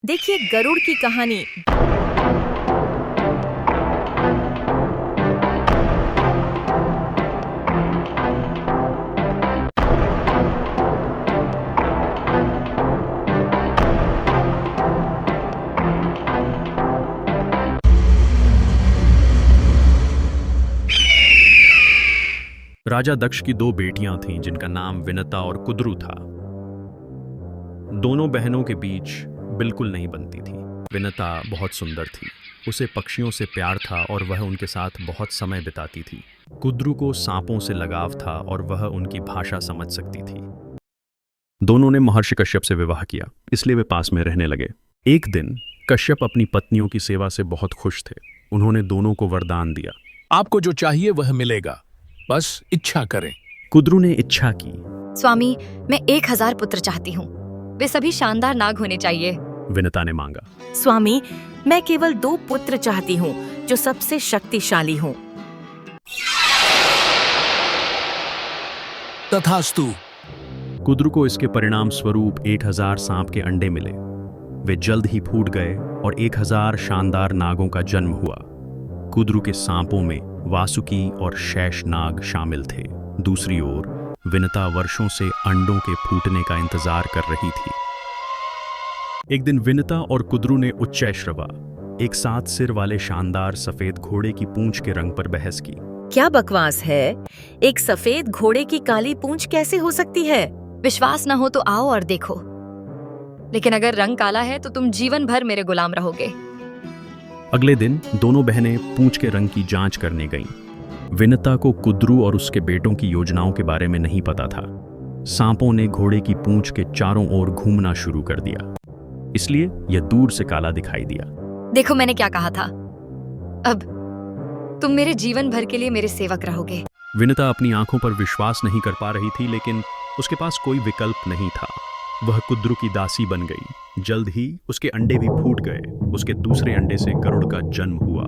देखिए गरुड़ की कहानी। राजा दक्ष की दो बेटियां थीं जिनका नाम विनता और कुद्रू था। दोनों बहनों के बीच बिल्कुल नहीं बनती थी। विनता बहुत सुंदर थी, उसे पक्षियों से प्यार था और वह उनके साथ बहुत समय बिताती थी। कुद्रू को सांपों से लगाव था और वह उनकी भाषा समझ सकती थी। दोनों ने महर्षि कश्यप से विवाह किया, इसलिए वे पास में रहने लगे। एक दिन कश्यप अपनी पत्नियों की सेवा से बहुत खुश थे। उन्होंने दोनों को वरदान दिया। आपको जो चाहिए वह मिलेगा, बस इच्छा करें। कुद्रू ने इच्छा की। स्वामी, मैं 1000 पुत्र चाहती हूँ। वे सभी शानदार नाग होने चाहिए। विनता ने मांगा। स्वामी, मैं केवल 2 पुत्र चाहती हूँ जो सबसे शक्तिशाली हों। तथास्तु। कुद्रू को इसके परिणाम स्वरूप 1000 सांप के अंडे मिले। वे जल्द ही फूट गए और 1000 शानदार नागों का जन्म हुआ। कुद्रू के सांपों में वासुकी और शेष नाग शामिल थे। दूसरी ओर विनता वर्षों से अंडों के फूटने का इंतजार कर रही थी। एक दिन विनता और कुद्रू ने उच्चैश्रवा, एक 7 सिर वाले शानदार सफेद घोड़े की पूंछ के रंग पर बहस की। क्या बकवास है? एक सफेद घोड़े की काली पूंछ कैसे हो सकती है? विश्वास न हो तो आओ और देखो, लेकिन अगर रंग काला है तो तुम जीवन भर मेरे गुलाम रहोगे। अगले दिन दोनों बहनें पूंछ के रंग की जांच करने गईं। विनता को कुद्रू और उसके बेटों की योजनाओं के बारे में नहीं पता था। सांपों ने घोड़े की पूंछ के चारों ओर घूमना शुरू कर दिया, इसलिए यह दूर से काला दिखाई दिया। देखो मैंने क्या कहा था। अब तुम मेरे जीवन भर के लिए मेरे सेवक रहोगे। विनता अपनी आंखों पर विश्वास नहीं कर पा रही थी, लेकिन उसके पास कोई विकल्प नहीं था। वह कुद्रू की दासी बन गई। जल्द ही उसके अंडे भी फूट गए। उसके दूसरे अंडे से गरुड़ का जन्म हुआ।